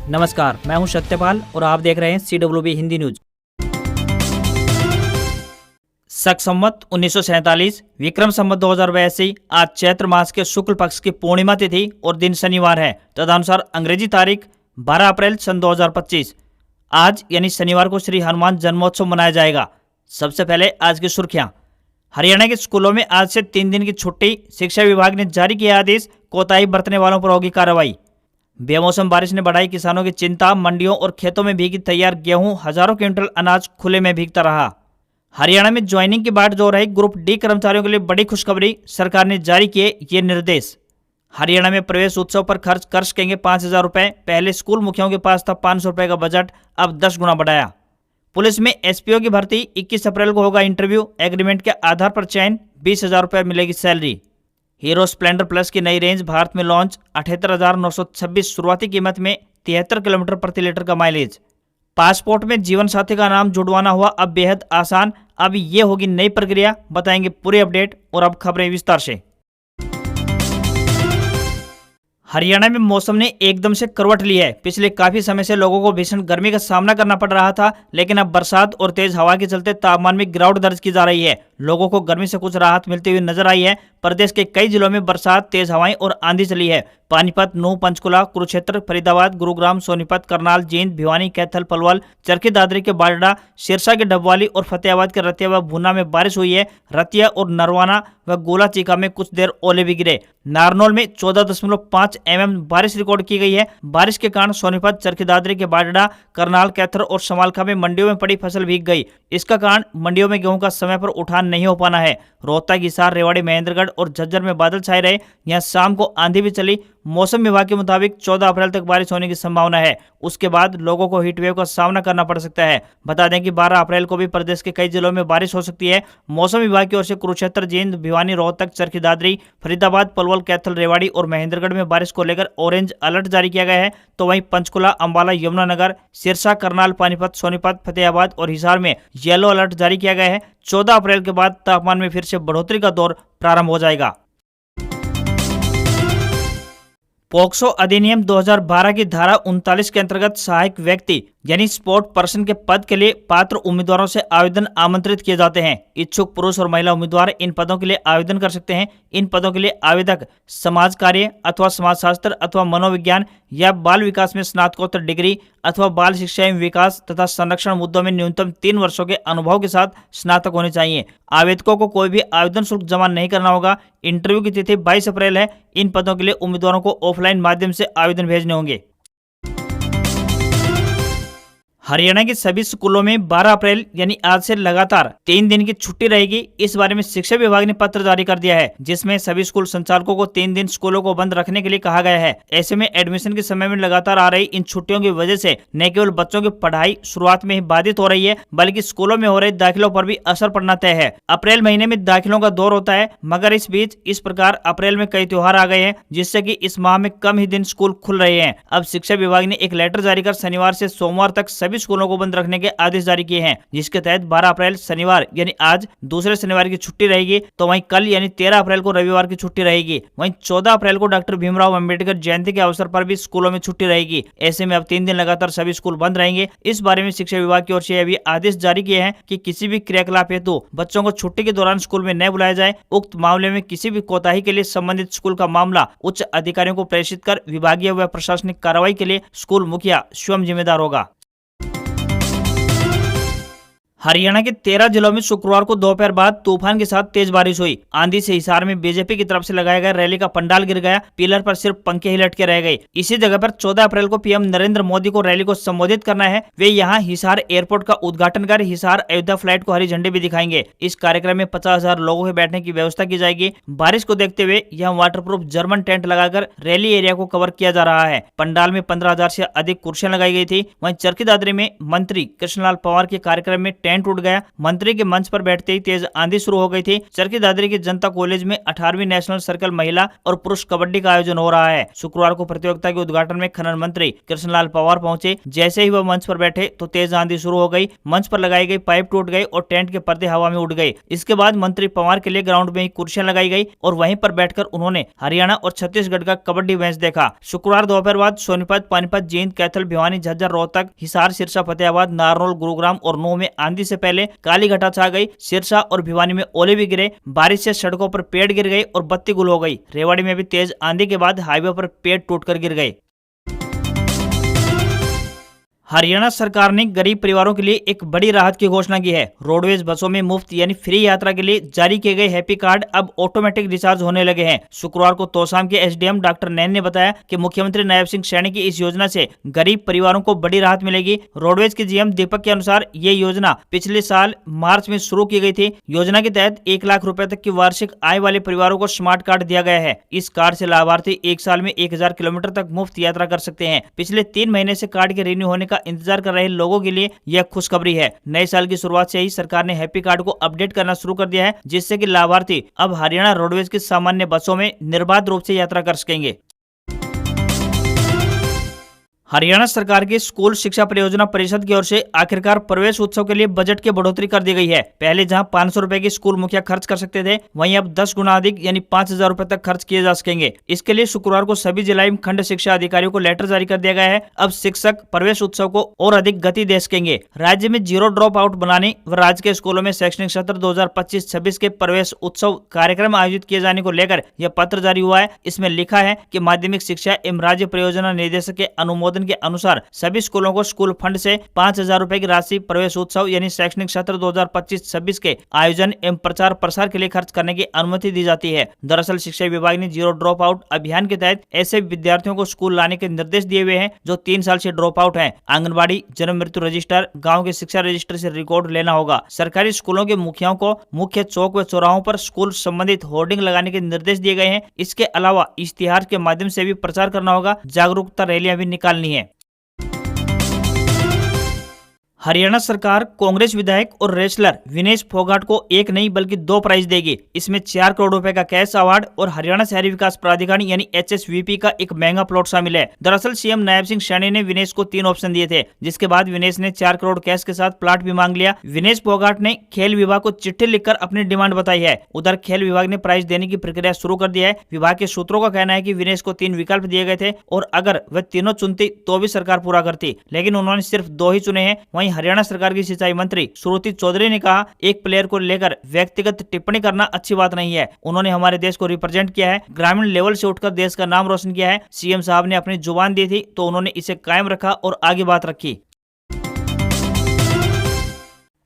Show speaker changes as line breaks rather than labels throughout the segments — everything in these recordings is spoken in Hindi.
नमस्कार, मैं हूं सत्यपाल और आप देख रहे हैं CWB हिंदी न्यूज। शक संवत 1947 विक्रम संवत 2082 आज चैत्र मास के शुक्ल पक्ष की पूर्णिमा तिथि और दिन शनिवार है। तदनुसार अंग्रेजी तारीख 12 अप्रैल सन 2025 आज यानी शनिवार को श्री हनुमान जन्मोत्सव मनाया जाएगा। सबसे पहले आज की सुर्खियां। हरियाणा के स्कूलों में आज से 3 दिन की छुट्टी। शिक्षा विभाग ने जारी किया आदेश, कोताही बरतने वालों पर होगी कार्रवाई। बेमौसम बारिश ने बढ़ाई किसानों की चिंता। मंडियों और खेतों में भीगी तैयार गेहूं, हजारों क्विंटल अनाज खुले में भीगता रहा। हरियाणा में ज्वाइनिंग की बाट जोर रही ग्रुप डी कर्मचारियों के लिए बड़ी खुशखबरी, सरकार ने जारी किए ये निर्देश। हरियाणा में प्रवेश उत्सव पर खर्च कर सकेंगे 5,000 रुपए। पहले स्कूल मुखियाओं के पास था 500 रुपए का बजट, अब 10 गुना बढ़ाया। पुलिस में SPO की भर्ती, 21 अप्रैल को होगा इंटरव्यू। एग्रीमेंट के आधार पर चयन, 20,000 रुपए मिलेगी सैलरी। हीरो स्प्लेंडर प्लस की नई रेंज भारत में लॉन्च। 78,926 शुरुआती कीमत में 73 किलोमीटर प्रति लीटर का माइलेज। पासपोर्ट में जीवन साथी का नाम जुड़वाना हुआ अब बेहद आसान। अब ये होगी नई प्रक्रिया, बताएंगे पूरी अपडेट। और अब खबरें विस्तार से। हरियाणा में मौसम ने एकदम से करवट ली है। पिछले काफी समय से लोगों को भीषण गर्मी का सामना करना पड़ रहा था, लेकिन अब बरसात और तेज हवा के चलते तापमान में गिरावट दर्ज की जा रही है। लोगों को गर्मी से कुछ राहत मिलती हुई नजर आई है। प्रदेश के कई जिलों में बरसात, तेज हवाएं और आंधी चली है। पानीपत, नूंह, पंचकुला, कुरुक्षेत्र, फरीदाबाद, गुरुग्राम, सोनीपत, करनाल, जींद, भिवानी, कैथल, पलवल, चरखी दादरी के बाडा, सिरसा के डबवाली और फतेहाबाद के रतिया व भूना में बारिश हुई है। रतिया और नरवाना व गोला चीका में कुछ देर ओले भी गिरे। नारनौल में 14.5 mm बारिश रिकॉर्ड की गई है। बारिश के कारण सोनीपत, चरखी दादरी के बाडा, करनाल, कैथल और समालखा में मंडियों में पड़ी फसल भीग गई। इसका कारण मंडियों में गेहूं का समय पर उठान नहीं हो पाना है। रोहतक, हिसार, रेवाड़ी, महेंद्रगढ़ और झज्जर में बादल छाए रहे। यहाँ शाम को आंधी भी चली। मौसम विभाग के मुताबिक 14 अप्रैल तक बारिश होने की संभावना है। उसके बाद लोगों को हीट वेव का सामना करना पड़ सकता है। बता दें कि 12 अप्रैल को भी प्रदेश के कई जिलों में बारिश हो सकती है। मौसम विभाग की ओर से कुरुक्षेत्र, जींद, भिवानी, रोहतक, चरखी दादरी, फरीदाबाद, पलवल, कैथल, रेवाड़ी और महेंद्रगढ़ में बारिश को लेकर ऑरेंज अलर्ट जारी किया गया है। तो वहीं पंचकुला, अंबाला, यमुनानगर, सिरसा, करनाल, पानीपत, सोनीपत, फतेहाबाद और हिसार में येलो अलर्ट जारी किया गया है। 14 अप्रैल के बाद तापमान में फिर से बढ़ोतरी का दौर प्रारंभ हो जाएगा। पोक्सो अधिनियम 2012 की धारा 39 के अंतर्गत सहायक व्यक्ति यानी स्पोर्ट पर्सन के पद के लिए पात्र उम्मीदवारों से आवेदन आमंत्रित किए जाते हैं। इच्छुक पुरुष और महिला उम्मीदवार इन पदों के लिए आवेदन कर सकते हैं। इन पदों के लिए आवेदक समाज कार्य अथवा समाजशास्त्र अथवा मनोविज्ञान या बाल विकास में स्नातकोत्तर डिग्री अथवा बाल शिक्षा एवं विकास तथा संरक्षण मुद्दों में न्यूनतम 3 वर्षों के अनुभव के साथ स्नातक होने चाहिए। आवेदकों को कोई भी आवेदन शुल्क जमा नहीं करना होगा। इंटरव्यू की तिथि 22 अप्रैल है। इन पदों के लिए उम्मीदवारों को ऑफलाइन माध्यम से आवेदन भेजने होंगे। हरियाणा के सभी स्कूलों में 12 अप्रैल यानी आज से लगातार 3 दिन की छुट्टी रहेगी। इस बारे में शिक्षा विभाग ने पत्र जारी कर दिया है, जिसमें सभी स्कूल संचालकों को 3 दिन स्कूलों को बंद रखने के लिए कहा गया है। ऐसे में एडमिशन के समय में लगातार आ रही इन छुट्टियों की वजह से न केवल बच्चों की पढ़ाई शुरुआत में ही बाधित हो रही है, बल्कि स्कूलों में हो रहे दाखिलों पर भी असर पड़ना तय है। अप्रैल महीने में दाखिलों का दौर होता है, मगर इस बीच इस प्रकार अप्रैल में कई त्योहार आ गए हैं, जिससे कि इस माह में कम ही दिन स्कूल खुल रहे हैं। अब शिक्षा विभाग ने एक लेटर जारी कर शनिवार से सोमवार तक सभी स्कूलों को बंद रखने के आदेश जारी किए हैं, जिसके तहत 12 अप्रैल शनिवार यानी आज दूसरे शनिवार की छुट्टी रहेगी। तो वहीं कल यानी 13 अप्रैल को रविवार की छुट्टी रहेगी। वहीं 14 अप्रैल को डॉक्टर भीमराव अंबेडकर जयंती के अवसर पर भी स्कूलों में छुट्टी रहेगी। ऐसे में अब 3 दिन लगातार सभी स्कूल बंद रहेंगे। इस बारे में शिक्षा विभाग की ओर से भी आदेश जारी किए हैं कि किसी भी क्रियाकलाप हेतु बच्चों को छुट्टी के दौरान स्कूल में न बुलाया जाए। उक्त मामले में किसी भी कोताही के लिए संबंधित स्कूल का मामला उच्च अधिकारियों को प्रेषित कर विभागीय व प्रशासनिक कार्रवाई के लिए स्कूल मुखिया स्वयं जिम्मेदार होगा। हरियाणा के 13 जिलों में शुक्रवार को दोपहर बाद तूफान के साथ तेज बारिश हुई। आंधी से हिसार में बीजेपी की तरफ से लगाया गया रैली का पंडाल गिर गया। पिलर पर सिर्फ पंखे ही लटके रह गए। इसी जगह पर 14 अप्रैल को पीएम नरेंद्र मोदी को रैली को संबोधित करना है। वे यहां हिसार एयरपोर्ट का उद्घाटन कर हिसार अयोध्या फ्लाइट को हरी झंडी भी दिखाएंगे। इस कार्यक्रम में 50,000 लोगों के बैठने की व्यवस्था की जाएगी। बारिश को देखते हुए यहाँ वाटरप्रूफ जर्मन टेंट लगाकर रैली एरिया को कवर किया जा रहा है। पंडाल में 15,000 से अधिक कुर्सियां लगाई गई थी। वहीं चरखी दादरी में मंत्री कृष्णलाल पंवार के कार्यक्रम में टेंट फैन टूट गया। मंत्री के मंच पर बैठते ही तेज आंधी शुरू हो गई थी। चरखी दादरी के जनता कॉलेज में 18वीं नेशनल सर्कल महिला और पुरुष कबड्डी का आयोजन हो रहा है। शुक्रवार को प्रतियोगिता के उद्घाटन में खनन मंत्री कृष्णलाल पंवार पहुंचे। जैसे ही वह मंच पर बैठे तो तेज आंधी शुरू हो गई। मंच पर लगाई गई पाइप टूट गई और टेंट के पर्दे हवा में उड़ गए। इसके बाद मंत्री पंवार के लिए ग्राउंड में ही कुर्सियां लगाई गई और वहीं पर बैठकर उन्होंने हरियाणा और छत्तीसगढ़ का कबड्डी मैच देखा। शुक्रवार दोपहर बाद सोनीपत, पानीपत, जींद, कैथल, भिवानी, झज्जर, रोहतक, हिसार, सिरसा, फतेहाबाद, नारनौल, गुरुग्राम और नूंह में आंधी से पहले काली घटा छा गई। सिरसा और भिवानी में ओले भी गिरे। बारिश से सड़कों पर पेड़ गिर गए और बत्ती गुल हो गई। रेवाड़ी में भी तेज आंधी के बाद हाईवे पर पेड़ टूटकर गिर गए। हरियाणा सरकार ने गरीब परिवारों के लिए एक बड़ी राहत की घोषणा की है। रोडवेज बसों में मुफ्त यानी फ्री यात्रा के लिए जारी किए गए हैप्पी कार्ड अब ऑटोमेटिक रिचार्ज होने लगे हैं। शुक्रवार को तोसाम के एसडीएम डॉक्टर नैन ने बताया कि मुख्यमंत्री नायब सिंह सैनी की इस योजना से गरीब परिवारों को बड़ी राहत मिलेगी। रोडवेज के जीएम दीपक के अनुसार ये योजना पिछले साल मार्च में शुरू की गई थी। योजना के तहत 1 लाख रुपए तक की वार्षिक आय वाले परिवारों को स्मार्ट कार्ड दिया गया है। इस कार्ड से लाभार्थी 1 साल में 1000 किलोमीटर तक मुफ्त यात्रा कर सकते हैं। पिछले 3 महीने से कार्ड के रिन्यू होने का इंतजार कर रहे लोगों के लिए यह खुशखबरी है। नए साल की शुरुआत से ही सरकार ने हैप्पी कार्ड को अपडेट करना शुरू कर दिया है, जिससे कि लाभार्थी अब हरियाणा रोडवेज की सामान्य बसों में निर्बाध रूप से यात्रा कर सकेंगे। हरियाणा सरकार की स्कूल शिक्षा परियोजना परिषद की ओर से आखिरकार प्रवेश उत्सव के लिए बजट की बढ़ोतरी कर दी गई है। पहले जहां 500 रुपए की स्कूल मुखिया खर्च कर सकते थे, वहीं अब 10 गुना अधिक यानी 5000 रुपए तक खर्च किए जा सकेंगे। इसके लिए शुक्रवार को सभी जिला एवं खंड शिक्षा अधिकारियों को लेटर जारी कर दिया गया है। अब शिक्षक प्रवेश उत्सव को और अधिक गति दे सकेंगे। राज्य में जीरो ड्रॉप आउट बनाने व राज्य के स्कूलों में शैक्षणिक सत्र 2025-26 के प्रवेश उत्सव कार्यक्रम आयोजित किए जाने को लेकर यह पत्र जारी हुआ है। इसमें लिखा है कि माध्यमिक शिक्षा एवं राज्य परियोजना निदेशक के अनुमोदन के अनुसार सभी स्कूलों को स्कूल फंड से 5000 रुपए की राशि प्रवेश उत्सव यानी शैक्षणिक सत्र 2025-26 के आयोजन एवं प्रचार प्रसार के लिए खर्च करने की अनुमति दी जाती है। दरअसल शिक्षा विभाग ने जीरो ड्रॉप आउट अभियान के तहत ऐसे विद्यार्थियों को स्कूल लाने के निर्देश दिए हुए हैं जो 3 साल से ड्रॉप आउट हैं। आंगनबाड़ी, जन्म मृत्यु रजिस्टर, गाँव के शिक्षा रजिस्टर से रिकॉर्ड लेना होगा। सरकारी स्कूलों के मुखियाओं को मुख्य चौक व चौराहों पर स्कूल संबंधित होर्डिंग लगाने के निर्देश दिए गए हैं। इसके अलावा इश्तिहार के माध्यम से भी प्रचार करना होगा। जागरूकता रैलियां भी निकालनी है। हरियाणा सरकार कांग्रेस विधायक और रेसलर विनेश फोगाट को एक नहीं बल्कि 2 प्राइज देगी। इसमें 4 करोड़ रुपए का कैश अवार्ड और हरियाणा शहरी विकास प्राधिकरण यानी HSVP का एक महंगा प्लॉट शामिल है। दरअसल सीएम नायब सिंह सैनी ने विनेश को 3 ऑप्शन दिए थे, जिसके बाद विनेश ने 4 करोड़ कैश के साथ प्लॉट भी मांग लिया। विनेश फोगाट ने खेल विभाग को चिट्ठी लिखकर अपनी डिमांड बताई है। उधर खेल विभाग ने प्राइज देने की प्रक्रिया शुरू कर दी है। विभाग के सूत्रों का कहना है कि विनेश को 3 विकल्प दिए गए थे और अगर वह तीनों चुनती तो भी सरकार पूरा करती, लेकिन उन्होंने सिर्फ 2 ही चुने हैं। वहीं हरियाणा सरकार की सिंचाई मंत्री श्रुति चौधरी ने कहा, एक प्लेयर को लेकर व्यक्तिगत टिप्पणी करना अच्छी बात नहीं है। उन्होंने हमारे देश को रिप्रेजेंट किया है, ग्रामीण लेवल से उठकर देश का नाम रोशन किया है। सीएम साहब ने अपनी जुबान दी थी तो उन्होंने इसे कायम रखा और आगे बात रखी।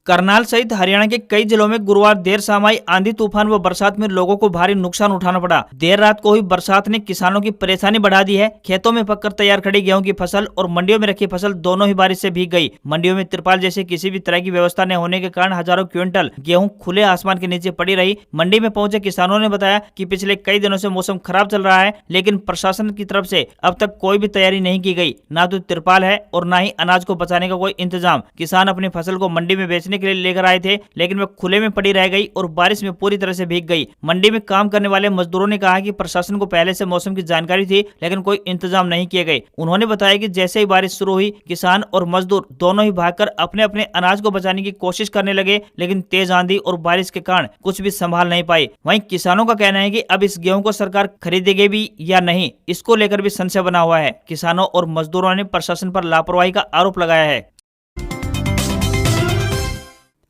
करनाल सहित हरियाणा के कई जिलों में गुरुवार देर शाम आई आंधी तूफान व बरसात में लोगों को भारी नुकसान उठाना पड़ा। देर रात को हुई बरसात ने किसानों की परेशानी बढ़ा दी है। खेतों में पककर तैयार खड़ी गेहूं की फसल और मंडियों में रखी फसल दोनों ही बारिश से भीग गई। मंडियों में तिरपाल जैसे किसी भी तरह की व्यवस्था न होने के कारण हजारों क्विंटल गेहूं खुले आसमान के नीचे पड़ी रही। मंडी में पहुंचे किसानों ने बताया कि पिछले कई दिनों से मौसम खराब चल रहा है, लेकिन प्रशासन की तरफ से अब तक कोई भी तैयारी नहीं की गई। न तो तिरपाल है और न ही अनाज को बचाने का कोई इंतजाम। किसान अपनी फसल को मंडी में बेचने के लिए लेकर आए थे, लेकिन वह खुले में पड़ी रह गई और बारिश में पूरी तरह से भीग गई। मंडी में काम करने वाले मजदूरों ने कहा कि प्रशासन को पहले से मौसम की जानकारी थी, लेकिन कोई इंतजाम नहीं किए गए। उन्होंने बताया कि जैसे ही बारिश शुरू हुई, किसान और मजदूर दोनों ही भागकर अपने अपने अनाज को बचाने की कोशिश करने लगे, लेकिन तेज आंधी और बारिश के कारण कुछ भी संभाल नहीं पाए। वहीं किसानों का कहना है कि अब इस गेहूं को सरकार खरीदेगी भी या नहीं, इसको लेकर भी संशय बना हुआ है। किसानों और मजदूरों ने प्रशासन पर लापरवाही का आरोप लगाया है।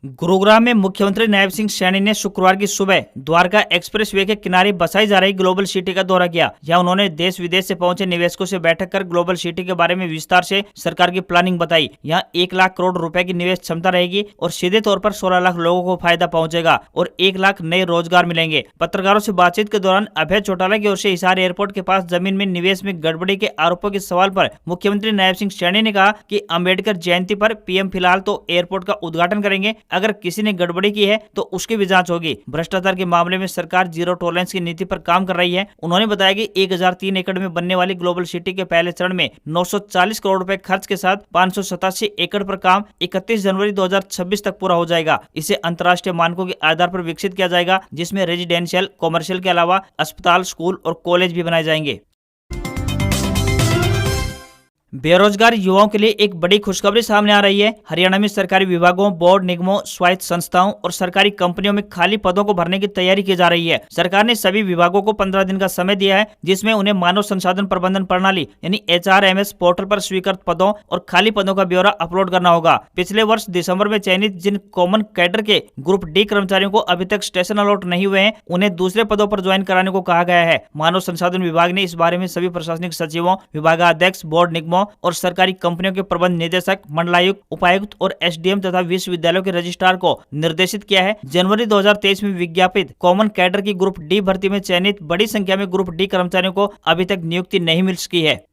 गुरुग्राम में मुख्यमंत्री नायब सिंह सैनी ने शुक्रवार की सुबह द्वारका एक्सप्रेसवे के किनारे बसाई जा रही ग्लोबल सिटी का दौरा किया। यहाँ उन्होंने देश विदेश से पहुंचे निवेशकों से बैठक कर ग्लोबल सिटी के बारे में विस्तार से सरकार की प्लानिंग बताई। यहाँ 1 लाख करोड़ रुपए की निवेश क्षमता रहेगी और सीधे तौर पर 16 लाख लोगों को फायदा पहुंचेगा और 1 लाख नए रोजगार मिलेंगे। पत्रकारों से बातचीत के दौरान अभय चौटाला की ओर से हिसार एयरपोर्ट के पास जमीन में निवेश में गड़बड़ी के आरोपों के सवाल पर मुख्यमंत्री नायब सिंह सैनी ने कहा कि अम्बेडकर जयंती पर पीएम फिलहाल तो एयरपोर्ट का उद्घाटन करेंगे, अगर किसी ने गड़बड़ी की है तो उसकी भी जांच होगी। भ्रष्टाचार के मामले में सरकार जीरो टॉलरेंस की नीति पर काम कर रही है। उन्होंने बताया कि 1003 एकड़ में बनने वाली ग्लोबल सिटी के पहले चरण में 940 करोड़ रुपए खर्च के साथ 587 एकड़ पर काम 31 जनवरी 2026 तक पूरा हो जाएगा। इसे अंतर्राष्ट्रीय मानकों के आधार पर विकसित किया जाएगा, जिसमें रेजिडेंशियल, कॉमर्शियल के अलावा अस्पताल, स्कूल और कॉलेज भी बनाए जाएंगे। बेरोजगार युवाओं के लिए एक बड़ी खुशखबरी सामने आ रही है। हरियाणा में सरकारी विभागों, बोर्ड, निगमों, स्वायत्त संस्थाओं और सरकारी कंपनियों में खाली पदों को भरने की तैयारी की जा रही है। सरकार ने सभी विभागों को 15 दिन का समय दिया है, जिसमें उन्हें मानव संसाधन प्रबंधन प्रणाली यानी HRMS पोर्टल पर स्वीकृत पदों और खाली पदों का ब्यौरा अपलोड करना होगा। पिछले वर्ष दिसंबर में चयनित जिन कॉमन कैडर के ग्रुप डी कर्मचारियों को अभी तक स्टेशन अलॉट नहीं हुए हैं, उन्हें दूसरे पदों पर ज्वाइन कराने को कहा गया है। मानव संसाधन विभाग ने इस बारे में सभी प्रशासनिक सचिवों, विभागाध्यक्ष, बोर्ड, निगमों और सरकारी कंपनियों के प्रबंध निदेशक, मंडलायुक्त, उपायुक्त और SDM तथा विश्वविद्यालयों के रजिस्ट्रार को निर्देशित किया है। जनवरी 2023 में विज्ञापित कॉमन कैडर की ग्रुप डी भर्ती में चयनित बड़ी संख्या में ग्रुप डी कर्मचारियों को अभी तक नियुक्ति नहीं मिल सकी है।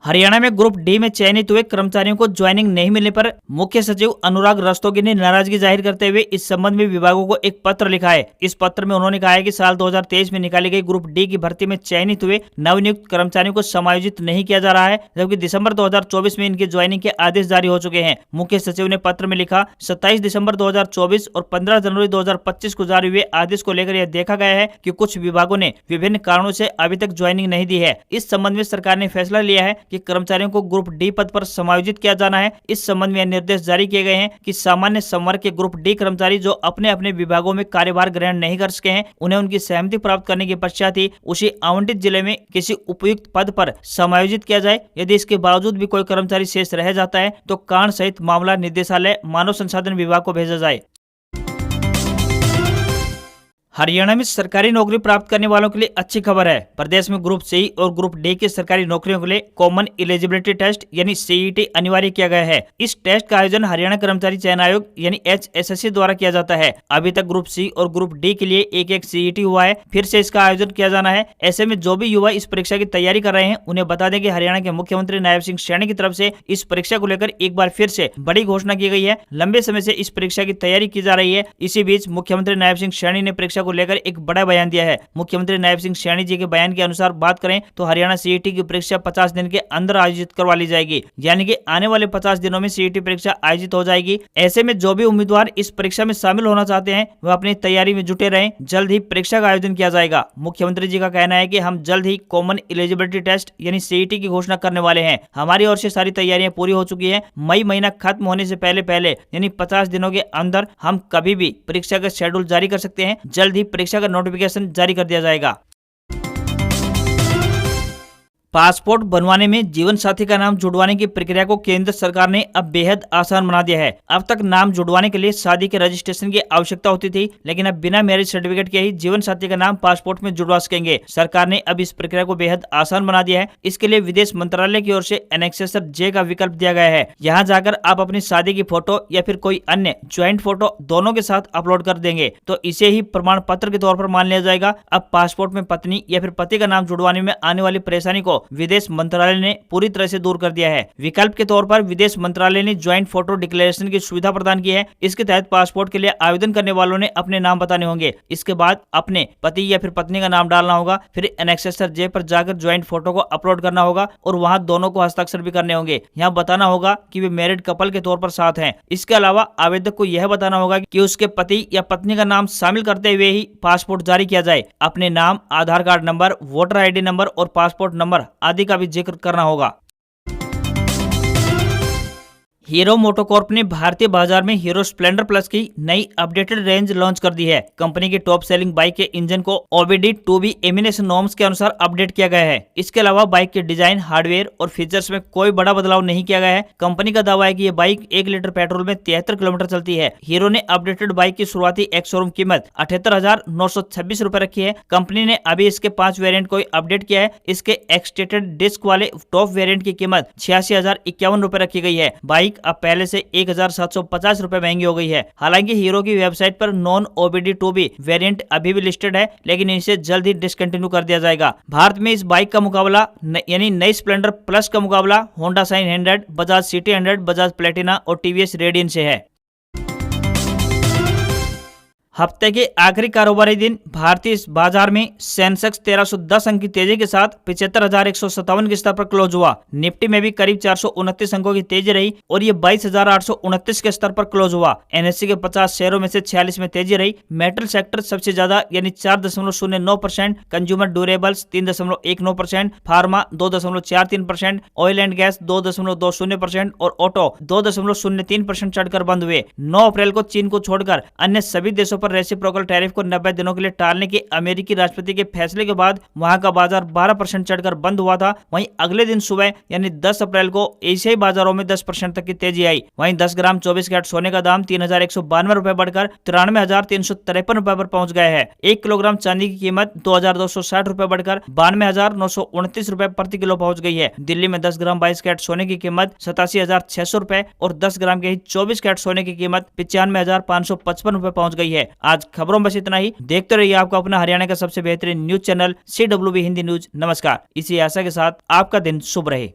हरियाणा में ग्रुप डी में चयनित हुए कर्मचारियों को ज्वाइनिंग नहीं मिलने पर मुख्य सचिव अनुराग रस्तोगी ने नाराजगी जाहिर करते हुए इस संबंध में विभागों को एक पत्र लिखा है। इस पत्र में उन्होंने कहा है कि साल 2023 में निकाली गई ग्रुप डी की भर्ती में चयनित हुए नवनियुक्त कर्मचारियों को समायोजित नहीं किया जा रहा है, जबकि दिसंबर 2024 में इनकी ज्वाइनिंग के आदेश जारी हो चुके हैं। मुख्य सचिव ने पत्र में लिखा, 27 दिसंबर 2024 और 15 जनवरी 2025 को जारी हुए आदेश को लेकर यह देखा गया है कि कुछ विभागों ने विभिन्न कारणों से अभी तक ज्वाइनिंग नहीं दी है। इस संबंध में सरकार ने फैसला लिया है कि कर्मचारियों को ग्रुप डी पद पर समायोजित किया जाना है। इस संबंध में निर्देश जारी किए गए हैं कि सामान्य संवर्ग के ग्रुप डी कर्मचारी जो अपने अपने विभागों में कार्यभार ग्रहण नहीं कर सके हैं, उन्हें उनकी सहमति प्राप्त करने के पश्चात ही उसी आवंटित जिले में किसी उपयुक्त पद पर समायोजित किया जाए। यदि इसके बावजूद भी कोई कर्मचारी शेष रह जाता है तो कारण सहित मामला निदेशालय मानव संसाधन विभाग को भेजा जाए। हरियाणा में सरकारी नौकरी प्राप्त करने वालों के लिए अच्छी खबर है। प्रदेश में ग्रुप सी और ग्रुप डी की सरकारी नौकरियों के लिए कॉमन एलिजिबिलिटी टेस्ट यानी CET अनिवार्य किया गया है। इस टेस्ट का आयोजन हरियाणा कर्मचारी चयन आयोग यानी HSSC द्वारा किया जाता है। अभी तक ग्रुप सी और ग्रुप डी के लिए एक CET हुआ है, फिर से इसका आयोजन किया जाना है। ऐसे में जो भी युवा इस परीक्षा की तैयारी कर रहे हैं, उन्हें बता दें कि हरियाणा के मुख्यमंत्री नायब सिंह सैनी की तरफ से इस परीक्षा को लेकर एक बार फिर से बड़ी घोषणा की गई है। लंबे समय से इस परीक्षा की तैयारी की जा रही है। इसी बीच मुख्यमंत्री नायब सिंह सैनी ने परीक्षा को लेकर एक बड़ा बयान दिया है। मुख्यमंत्री नायब सिंह सैनी जी के बयान के अनुसार बात करें तो हरियाणा CET की परीक्षा 50 दिन के अंदर आयोजित करवा ली जाएगी, यानी कि आने वाले 50 दिनों में CET परीक्षा आयोजित हो जाएगी। ऐसे में जो भी उम्मीदवार इस परीक्षा में शामिल होना चाहते हैं, वह अपनी तैयारी में जुटे रहें। जल्द ही परीक्षा का आयोजन किया जाएगा। मुख्यमंत्री जी का कहना है कि हम जल्द ही कॉमन एलिजिबिलिटी टेस्ट यानी CET की घोषणा करने वाले हैं। हमारी ओर से सारी तैयारियां पूरी हो चुकी है। मई महीना खत्म होने से पहले यानी 50 दिनों के अंदर हम कभी भी परीक्षा का शेड्यूल जारी कर सकते हैं। जल्द ही परीक्षा का नोटिफिकेशन जारी कर दिया जाएगा। पासपोर्ट बनवाने में जीवन साथी का नाम जुड़वाने की प्रक्रिया को केंद्र सरकार ने अब बेहद आसान बना दिया है। अब तक नाम जुड़वाने के लिए शादी के रजिस्ट्रेशन की आवश्यकता होती थी, लेकिन अब बिना मैरिज सर्टिफिकेट के ही जीवन साथी का नाम पासपोर्ट में जुड़वा सकेंगे। सरकार ने अब इस प्रक्रिया को बेहद आसान बना दिया है। इसके लिए विदेश मंत्रालय की ओर से एनेक्सेसर J का विकल्प दिया गया है। यहाँ जाकर आप अपनी शादी की फोटो या फिर कोई अन्य ज्वाइंट फोटो दोनों के साथ अपलोड कर देंगे तो इसे ही प्रमाण पत्र के तौर पर मान लिया जाएगा। अब पासपोर्ट में पत्नी या फिर पति का नाम जुड़वाने में आने वाली परेशानी को विदेश मंत्रालय ने पूरी तरह से दूर कर दिया है। विकल्प के तौर पर विदेश मंत्रालय ने ज्वाइंट फोटो डिक्लेरेशन की सुविधा प्रदान की है। इसके तहत पासपोर्ट के लिए आवेदन करने वालों ने अपने नाम बताने होंगे। इसके बाद अपने पति या फिर पत्नी का नाम डालना होगा। फिर एनेक्सेसर J पर जाकर ज्वाइंट फोटो को अपलोड करना होगा और वहां दोनों को हस्ताक्षर भी करने होंगे। यहाँ बताना होगा कि वे मैरिड कपल के तौर पर साथ हैं। इसके अलावा आवेदक को यह बताना होगा कि उसके पति या पत्नी का नाम शामिल करते हुए ही पासपोर्ट जारी किया जाए। अपने नाम, Aadhaar card number, voter ID number और पासपोर्ट नंबर आदि का भी जिक्र करना होगा। हीरो मोटोकॉर्प ने भारतीय बाजार में हीरो स्प्लेंडर प्लस की नई अपडेटेड रेंज लॉन्च कर दी है। कंपनी की टॉप सेलिंग बाइक के इंजन को OBD2B एमिनेशन नॉर्म्स के अनुसार अपडेट किया गया है। इसके अलावा बाइक के डिजाइन, हार्डवेयर और फीचर्स में कोई बड़ा बदलाव नहीं किया गया है। कंपनी का दावा है कि यह बाइक 1 लीटर पेट्रोल में 73 किलोमीटर चलती है। हीरो ने अपडेटेड बाइक की शुरुआती एक्स शोरूम कीमत 78,926 रुपए रखी है। कंपनी ने अभी इसके 5 वेरिएंट को अपडेट किया है। इसके एक्सटेटेड डिस्क वाले टॉप वेरिएंट की कीमत 86,051 रुपए रखी गई है। बाइक अब पहले से 1750 रुपए महंगी हो गई है। हालांकि हीरो की वेबसाइट पर नॉन OBD2 भी वेरिएंट अभी भी लिस्टेड है, लेकिन इसे जल्द ही डिसकंटिन्यू कर दिया जाएगा। भारत में इस बाइक का मुकाबला यानी नई स्प्लेंडर प्लस का मुकाबला Honda shine 100, Bajaj city 100, Bajaj Platina और TVS रेडियन से है। हफ्ते के आखिरी कारोबारी दिन भारतीय बाजार में सेंसेक्स 1310 अंक की तेजी के साथ 75,157 के स्तर पर क्लोज हुआ। निफ्टी में भी करीब 429 अंकों की तेजी रही और ये 22,829 के स्तर पर क्लोज हुआ। NSE के 50 शेयरों में से 46 में तेजी रही। मेटल सेक्टर सबसे ज्यादा यानी 4.09%, consumer durables 3.19%, pharma 2.43%, oil and gas 2.20% और ऑटो 2.03% चढ़कर बंद हुए। 9 अप्रैल को चीन को छोड़कर अन्य सभी देशों पर रेसिप्रोकल टैरिफ को 90 दिनों के लिए टालने के अमेरिकी राष्ट्रपति के फैसले के बाद वहां का बाजार 12% चढ़कर बंद हुआ था। वहीं अगले दिन सुबह यानी 10 अप्रैल को एशियाई बाजारों में 10% तक की तेजी आई। वहीं 10 ग्राम 24 कैरेट सोने का दाम 3,192 रुपए बढ़कर 93,353 रुपए पर पहुंच गए हैं। 1 किलोग्राम चांदी की कीमत 2,260 रुपए बढ़कर 92,929 रुपए प्रति किलो पहुंच गई है। दिल्ली में 10 ग्राम 22 कैरेट सोने की कीमत 87,600 रुपए और 10 ग्राम के ही 24 कैरेट सोने की कीमत 95,555 रुपए पहुंच गई है। आज खबरों में बस इतना ही। देखते रहिए आपका अपना हरियाणा का सबसे बेहतरीन news channel CWB Hindi news. नमस्कार। इसी आशा के साथ आपका दिन शुभ रहे।